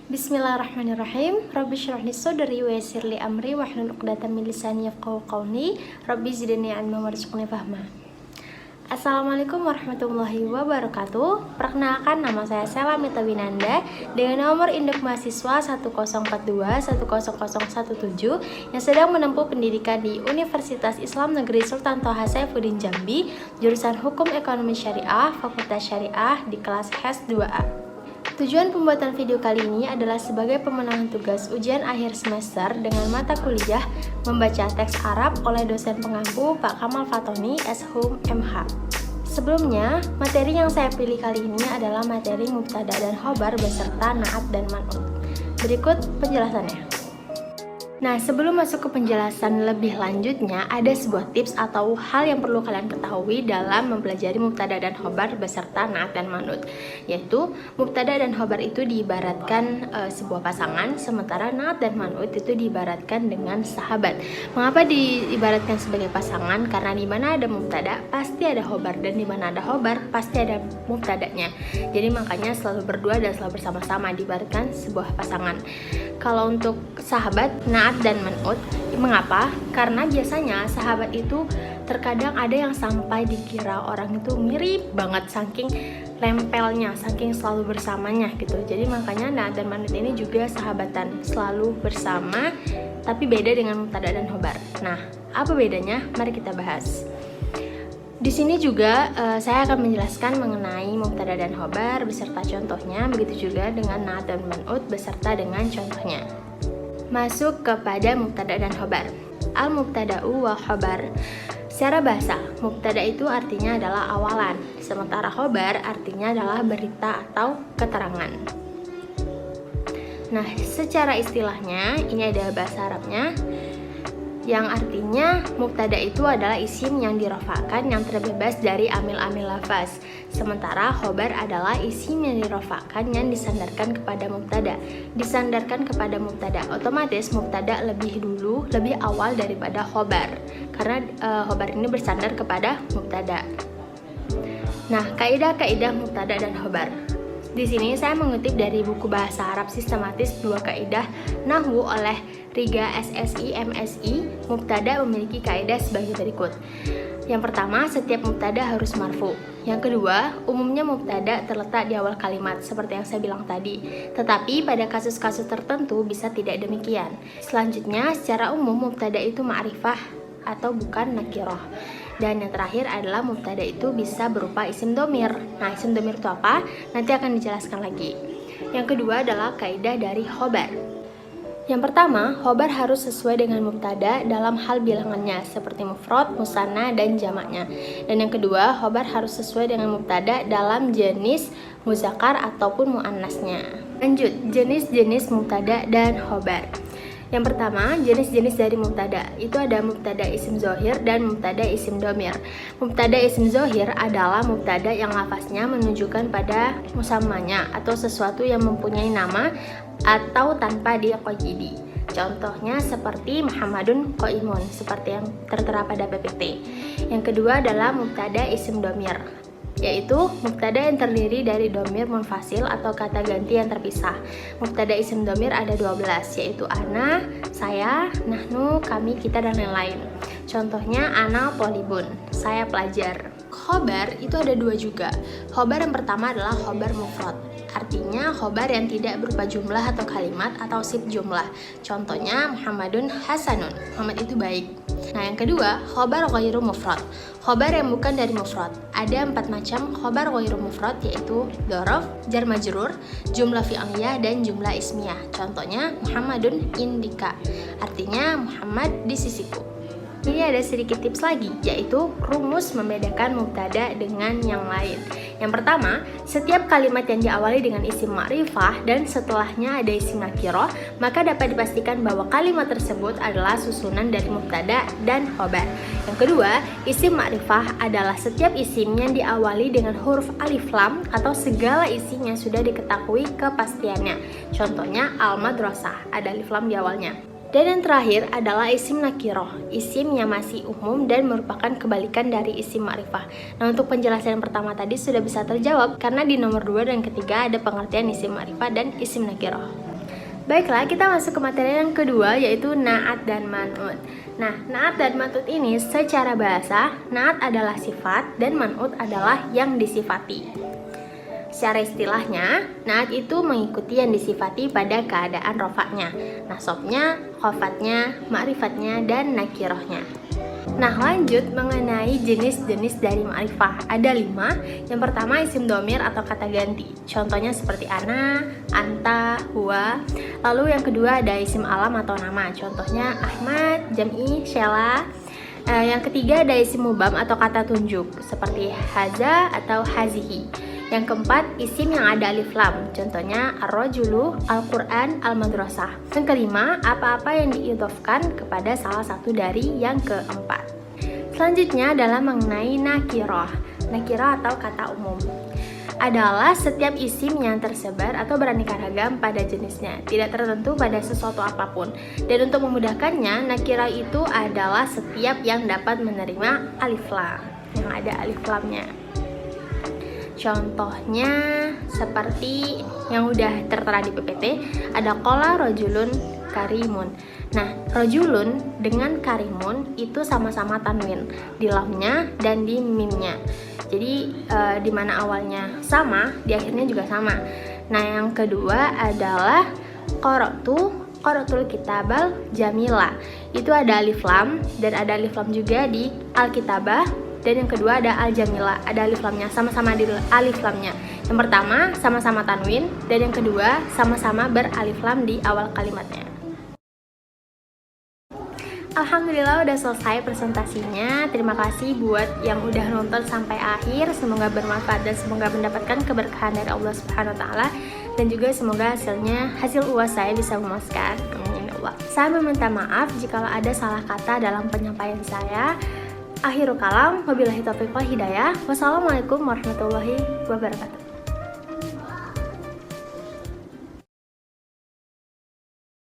Bismillahirrahmanirrahim. Rabbi shrah li sadri wa yassir li amri wahlul 'uqdatam min lisani yafqahu qawli. Rabbi zidni ilma warzuqni fahma. Assalamualaikum warahmatullahi wabarakatuh. Perkenalkan, nama saya Sela Mita Winanda dengan nomor induk mahasiswa 104210017 yang sedang menempuh pendidikan di Universitas Islam Negeri Sultan Toha Saifuddin Jambi, jurusan Hukum Ekonomi Syariah, Fakultas Syariah di kelas HES 2A. Tujuan pembuatan video kali ini adalah sebagai pemenuhan tugas ujian akhir semester dengan mata kuliah membaca teks Arab oleh dosen pengampu Pak Kamal Fatoni, Shum MH. Sebelumnya, materi yang saya pilih kali ini adalah materi mubtada dan khobar beserta naat dan man'ut. Berikut penjelasannya. Nah, sebelum masuk ke penjelasan lebih lanjutnya, ada sebuah tips atau hal yang perlu kalian ketahui dalam mempelajari mubtada dan khobar beserta naat dan man'ut, yaitu mubtada dan khobar itu diibaratkan sebuah pasangan, sementara naat dan man'ut itu diibaratkan dengan sahabat. Mengapa diibaratkan sebagai pasangan? Karena di mana ada mubtada pasti ada khobar, dan di mana ada khobar pasti ada mubtadanya. Jadi makanya selalu berdua dan selalu bersama-sama, diibaratkan sebuah pasangan. Kalau untuk sahabat, naat dan man'ut, mengapa? Karena biasanya sahabat itu terkadang ada yang sampai dikira orang itu mirip banget saking lempelnya, saking selalu bersamanya gitu. Jadi makanya naat dan man'ut ini juga sahabatan, selalu bersama, tapi beda dengan mubtada dan khobar. Nah, apa bedanya? Mari kita bahas. Di sini juga saya akan menjelaskan mengenai mubtada dan khobar beserta contohnya, begitu juga dengan naat dan man'ut beserta dengan contohnya. Masuk kepada mubtada dan khobar. Al-mubtada'u wa khobar. Secara bahasa, mubtada itu artinya adalah awalan, sementara khobar artinya adalah berita atau keterangan. Nah, secara istilahnya ini ada bahasa Arabnya, yang artinya mubtada itu adalah isim yang dirofakkan yang terbebas dari amil-amil lafaz, sementara khobar adalah isim yang dirofakkan yang disandarkan kepada mubtada. Disandarkan kepada mubtada, otomatis mubtada lebih dulu, lebih awal daripada khobar, karena khobar ini bersandar kepada mubtada. Nah, kaidah-kaidah mubtada dan khobar. Di sini saya mengutip dari buku Bahasa Arab Sistematis 2 Kaidah Nahwu oleh Riga SSI MSI. Mubtada memiliki kaidah sebagai berikut. Yang pertama, setiap mubtada harus marfu. Yang kedua, umumnya mubtada terletak di awal kalimat seperti yang saya bilang tadi. Tetapi pada kasus-kasus tertentu bisa tidak demikian. Selanjutnya, secara umum mubtada itu ma'rifah atau bukan nakiroh. Dan yang terakhir adalah mubtada itu bisa berupa isim domir. Nah, isim domir itu apa? Nanti akan dijelaskan lagi. Yang kedua adalah kaidah dari khobar. Yang pertama, khobar harus sesuai dengan mubtada dalam hal bilangannya, seperti mufrad, musanna, dan jamaknya. Dan yang kedua, khobar harus sesuai dengan mubtada dalam jenis muzakkar ataupun muannasnya. Lanjut, jenis-jenis mubtada dan khobar. Yang pertama, jenis-jenis dari mubtada. Itu ada mubtada isim zohir dan mubtada isim domir. Mubtada isim zohir adalah mubtada yang lafaznya menunjukkan pada musammanya atau sesuatu yang mempunyai nama atau tanpa diqayyidi. Contohnya seperti Muhammadun Qaimun, seperti yang tertera pada PPT. Yang kedua adalah mubtada isim domir, yaitu mubtada yang terdiri dari domir munfasil atau kata ganti yang terpisah. Mubtada isim domir ada 12, yaitu ana, saya, nahnu, kami, kita, dan lain-lain. Contohnya ana thalibun, saya pelajar. Khobar itu ada 2 juga. Khobar yang pertama adalah khobar mufrad, artinya khobar yang tidak berupa jumlah atau kalimat atau sif jumlah. Contohnya Muhammadun hasanun, Muhammad itu baik. Nah, yang kedua, khobar ghairu mufrad. Khobar yang bukan dari mufrad. Ada 4 macam khobar ghairu mufrad, yaitu dzaraf, jar majrur, jumlah fi'liyah, dan jumlah ismiyah. Contohnya Muhammadun indika, artinya Muhammad di sisiku. Ini ada sedikit tips lagi, yaitu rumus membedakan mubtada dengan yang lain. Yang pertama, setiap kalimat yang diawali dengan isim ma'rifah dan setelahnya ada isim nakiroh, maka dapat dipastikan bahwa kalimat tersebut adalah susunan dari mubtada dan khobar. Yang kedua, isim ma'rifah adalah setiap isim yang diawali dengan huruf alif lam atau segala isim yang sudah diketahui kepastiannya. Contohnya al-madrasah, ada alif lam di awalnya. Dan yang terakhir adalah isim nakiroh, isim yang masih umum dan merupakan kebalikan dari isim ma'rifah. Nah, untuk penjelasan yang pertama tadi sudah bisa terjawab karena di nomor 2 dan ketiga ada pengertian isim ma'rifah dan isim nakiroh. Baiklah, kita masuk ke materi yang kedua, yaitu na'at dan man'ut. Nah, na'at dan man'ut ini secara bahasa, na'at adalah sifat dan man'ut adalah yang disifati. Secara istilahnya, na'at itu mengikuti yang disifati pada keadaan rofaknya, nasabnya, khofatnya, ma'rifatnya, dan nakirohnya. Nah, lanjut mengenai jenis-jenis dari ma'rifah. Ada 5. Yang pertama isim domir atau kata ganti. Contohnya seperti ana, anta, huwa. Lalu yang kedua ada isim alam atau nama. Contohnya Ahmad, Jam'i, Sheila. Yang ketiga ada isim mubham atau kata tunjuk seperti haza atau hazihi. Yang keempat, isim yang ada alif lam. Contohnya ar-rajulu, Al-Quran, Al-Madrasah. Yang kelima, apa-apa yang diidhofkan kepada salah satu dari yang keempat. Selanjutnya adalah mengenai nakiroh. Nakiroh atau kata umum adalah setiap isim yang tersebar atau beraneka ragam pada jenisnya, tidak tertentu pada sesuatu apapun. Dan untuk memudahkannya, nakirah itu adalah setiap yang dapat menerima alif lam, yang ada alif lamnya. Contohnya seperti yang udah tertera di PPT, ada qala rajulun karimun. Nah, rajulun dengan karimun itu sama-sama tanwin di lamnya dan di mimnya. Jadi di mana awalnya sama, di akhirnya juga sama. Nah, yang kedua adalah qara'tul kitabal jamila. Itu ada alif lam dan ada alif lam juga di alkitabah. Dan yang kedua ada al-jamila, ada alif lamnya, sama-sama di alif lamnya. Yang pertama sama-sama tanwin, dan yang kedua sama-sama beralif lam di awal kalimatnya. Alhamdulillah udah selesai presentasinya. Terima kasih buat yang udah nonton sampai akhir. Semoga bermanfaat dan semoga mendapatkan keberkahan dari Allah Subhanahu wa taala, dan juga semoga hasil UAS saya bisa memuaskan. Amin ya Allah. Saya meminta maaf jika ada salah kata dalam penyampaian saya. Akhirul kalam, wabillahi taufiq wal hidayah. Wassalamualaikum warahmatullahi wabarakatuh.